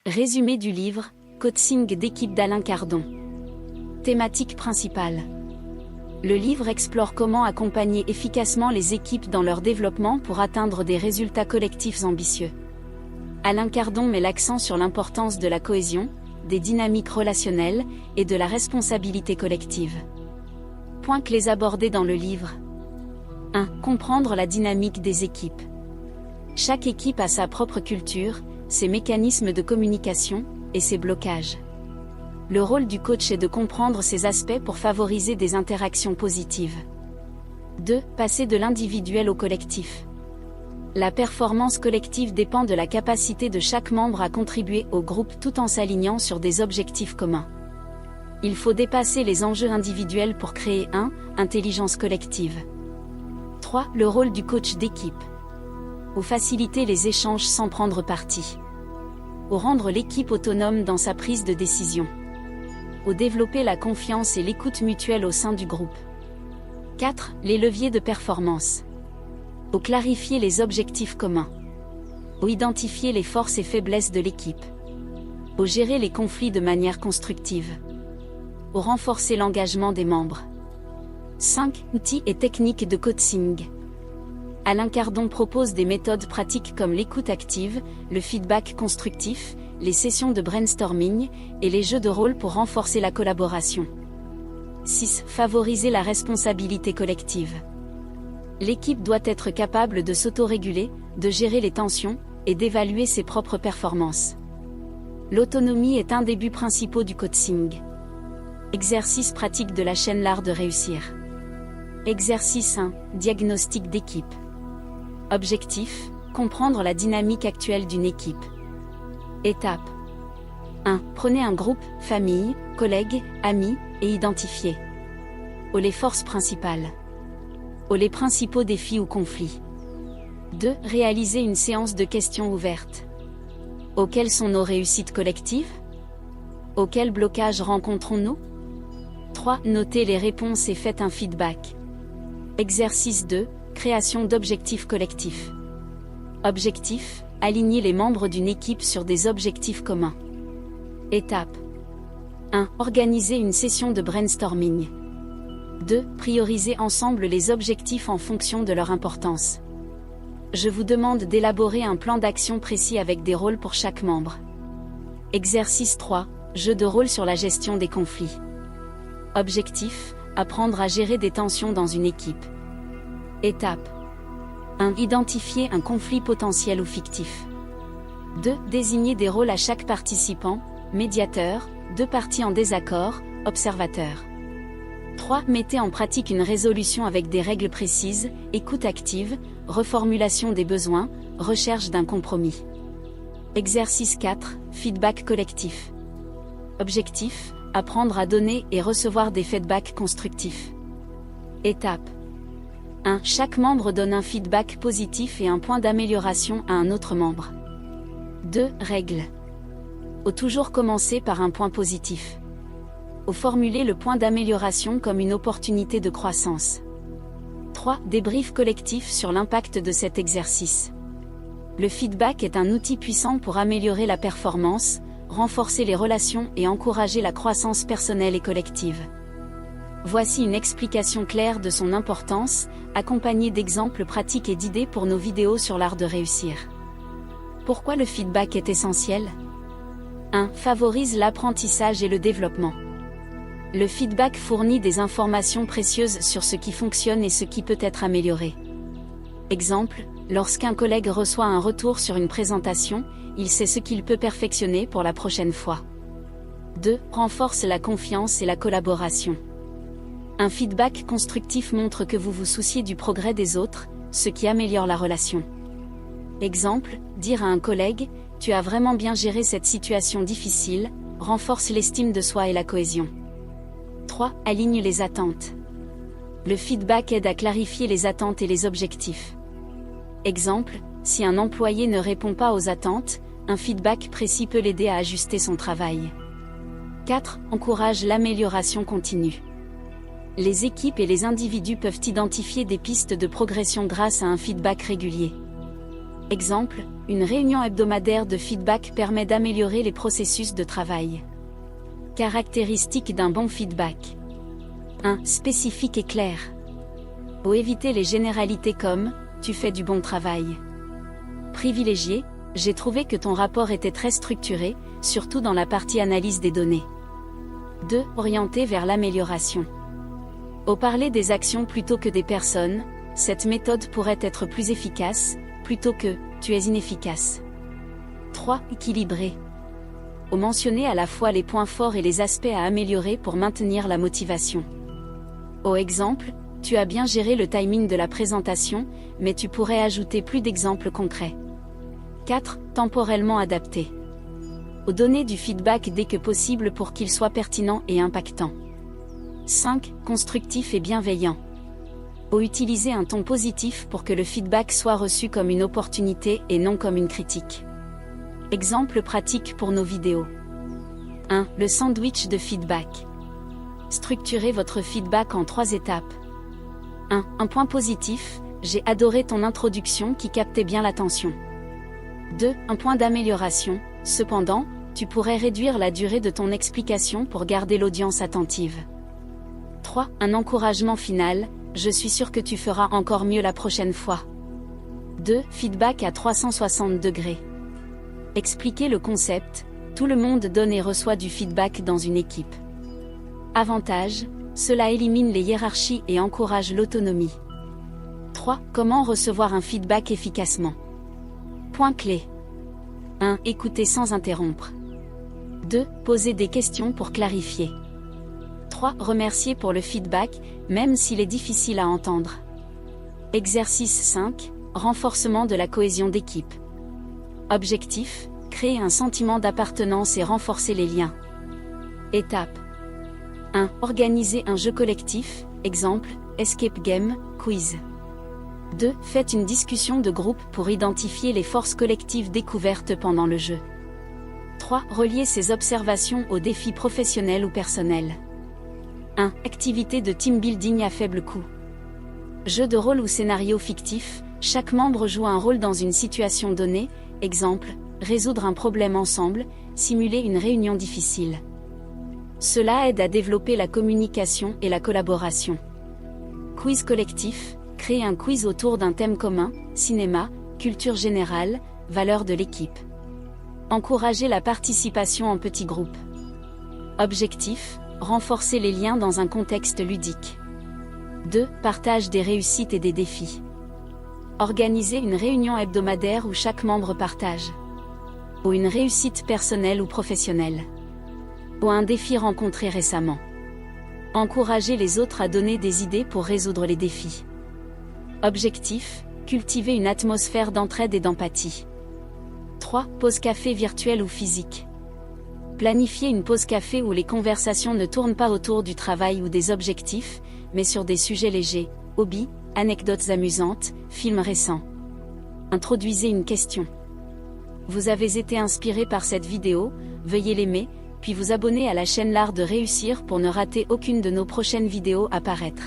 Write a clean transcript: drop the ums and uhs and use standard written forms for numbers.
Résumé du livre, Coaching d'équipe d'Alain Cardon. Thématique principale. Le livre explore comment accompagner efficacement les équipes dans leur développement pour atteindre des résultats collectifs ambitieux. Alain Cardon met l'accent sur l'importance de la cohésion, des dynamiques relationnelles et de la responsabilité collective. Points clés abordés dans le livre. 1. Comprendre la dynamique des équipes. Chaque équipe a sa propre culture, ses mécanismes de communication et ses blocages. Le rôle du coach est de comprendre ces aspects pour favoriser des interactions positives. 2. Passer de l'individuel au collectif. La performance collective dépend de la capacité de chaque membre à contribuer au groupe tout en s'alignant sur des objectifs communs. Il faut dépasser les enjeux individuels pour créer intelligence collective. 3. Le rôle du coach d'équipe. Ou faciliter les échanges sans prendre parti. Ou rendre l'équipe autonome dans sa prise de décision. Ou développer la confiance et l'écoute mutuelle au sein du groupe. 4. Les leviers de performance. Ou clarifier les objectifs communs. Ou identifier les forces et faiblesses de l'équipe. Ou gérer les conflits de manière constructive. Ou renforcer l'engagement des membres. 5. Outils et techniques de coaching. Alain Cardon propose des méthodes pratiques comme l'écoute active, le feedback constructif, les sessions de brainstorming et les jeux de rôle pour renforcer la collaboration. 6. Favoriser la responsabilité collective. L'équipe doit être capable de s'autoréguler, de gérer les tensions et d'évaluer ses propres performances. L'autonomie est un des buts principaux du coaching. Exercice pratique de la chaîne L'Art de réussir. Exercice 1. Diagnostic d'équipe. Objectif, comprendre la dynamique actuelle d'une équipe. Étape 1. Prenez un groupe, famille, collègues, amis, et identifiez. Les forces principales. Les principaux défis ou conflits. 2. Réalisez une séance de questions ouvertes. Quelles sont nos réussites collectives? Quels blocages rencontrons-nous? 3. Notez les réponses et faites un feedback. Exercice 2. Création d'objectifs collectifs. Objectif, aligner les membres d'une équipe sur des objectifs communs. Étape 1. Organiser une session de brainstorming. 2. Prioriser ensemble les objectifs en fonction de leur importance. Je vous demande d'élaborer un plan d'action précis avec des rôles pour chaque membre. Exercice 3. Jeu de rôle sur la gestion des conflits. Objectif, apprendre à gérer des tensions dans une équipe. Étape 1. Identifier un conflit potentiel ou fictif. 2. Désigner des rôles à chaque participant, médiateur, deux parties en désaccord, observateur. 3. Mettez en pratique une résolution avec des règles précises, écoute active, reformulation des besoins, recherche d'un compromis. Exercice 4. Feedback collectif. Objectif, apprendre à donner et recevoir des feedbacks constructifs. Étape 1. Chaque membre donne un feedback positif et un point d'amélioration à un autre membre. 2. Règle. Toujours commencer par un point positif. Formuler le point d'amélioration comme une opportunité de croissance. 3. Débrief collectif sur l'impact de cet exercice. Le feedback est un outil puissant pour améliorer la performance, renforcer les relations et encourager la croissance personnelle et collective. Voici une explication claire de son importance, accompagnée d'exemples pratiques et d'idées pour nos vidéos sur l'art de réussir. Pourquoi le feedback est essentiel? 1. Favorise l'apprentissage et le développement. Le feedback fournit des informations précieuses sur ce qui fonctionne et ce qui peut être amélioré. Exemple, lorsqu'un collègue reçoit un retour sur une présentation, il sait ce qu'il peut perfectionner pour la prochaine fois. 2. Renforce la confiance et la collaboration. Un feedback constructif montre que vous vous souciez du progrès des autres, ce qui améliore la relation. Exemple, dire à un collègue « Tu as vraiment bien géré cette situation difficile », renforce l'estime de soi et la cohésion. 3. Aligne les attentes. Le feedback aide à clarifier les attentes et les objectifs. Exemple, si un employé ne répond pas aux attentes, un feedback précis peut l'aider à ajuster son travail. 4. Encourage l'amélioration continue. Les équipes et les individus peuvent identifier des pistes de progression grâce à un feedback régulier. Exemple, une réunion hebdomadaire de feedback permet d'améliorer les processus de travail. Caractéristiques d'un bon feedback. 1. Spécifique et clair. Pour éviter les généralités comme « tu fais du bon travail ». Privilégié, j'ai trouvé que ton rapport était très structuré, surtout dans la partie analyse des données. 2. Orienté vers l'amélioration. Au parler des actions plutôt que des personnes, cette méthode pourrait être plus efficace, plutôt que « tu es inefficace ». 3. Équilibré. Au mentionner à la fois les points forts et les aspects à améliorer pour maintenir la motivation. Au exemple, tu as bien géré le timing de la présentation, mais tu pourrais ajouter plus d'exemples concrets. 4. Temporellement adapté. Au donner du feedback dès que possible pour qu'il soit pertinent et impactant. 5. Constructif et bienveillant. Au utiliser un ton positif pour que le feedback soit reçu comme une opportunité et non comme une critique. Exemple pratique pour nos vidéos. 1. Le sandwich de feedback. Structurez votre feedback en 3 étapes. 1. Un point positif, j'ai adoré ton introduction qui captait bien l'attention. 2. Un point d'amélioration, cependant, tu pourrais réduire la durée de ton explication pour garder l'audience attentive. 3. Un encouragement final, je suis sûr que tu feras encore mieux la prochaine fois. 2. Feedback à 360 degrés. Expliquez le concept, tout le monde donne et reçoit du feedback dans une équipe. Avantage, cela élimine les hiérarchies et encourage l'autonomie. 3. Comment recevoir un feedback efficacement. Point clé. 1. Écouter sans interrompre. 2. Poser des questions pour clarifier. 3. Remercier pour le feedback, même s'il est difficile à entendre. Exercice 5. Renforcement de la cohésion d'équipe. Objectif, créer un sentiment d'appartenance et renforcer les liens. Étape 1. Organiser un jeu collectif, exemple, escape game, quiz. 2. Faites une discussion de groupe pour identifier les forces collectives découvertes pendant le jeu. 3. Relier ces observations aux défis professionnels ou personnels. 1. Activité de team building à faible coût. Jeu de rôle ou scénario fictif, chaque membre joue un rôle dans une situation donnée, exemple, résoudre un problème ensemble, simuler une réunion difficile. Cela aide à développer la communication et la collaboration. Quiz collectif, créer un quiz autour d'un thème commun, cinéma, culture générale, valeurs de l'équipe. Encourager la participation en petits groupes. Objectif, renforcer les liens dans un contexte ludique. 2. Partage des réussites et des défis. Organiser une réunion hebdomadaire où chaque membre partage. Ou une réussite personnelle ou professionnelle. Ou un défi rencontré récemment. Encourager les autres à donner des idées pour résoudre les défis. Objectif, cultiver une atmosphère d'entraide et d'empathie. 3. Pause café virtuelle ou physique. Planifier une pause café où les conversations ne tournent pas autour du travail ou des objectifs, mais sur des sujets légers, hobbies, anecdotes amusantes, films récents. Introduisez une question. Vous avez été inspiré par cette vidéo, veuillez l'aimer, puis vous abonner à la chaîne L'Art de Réussir pour ne rater aucune de nos prochaines vidéos à paraître.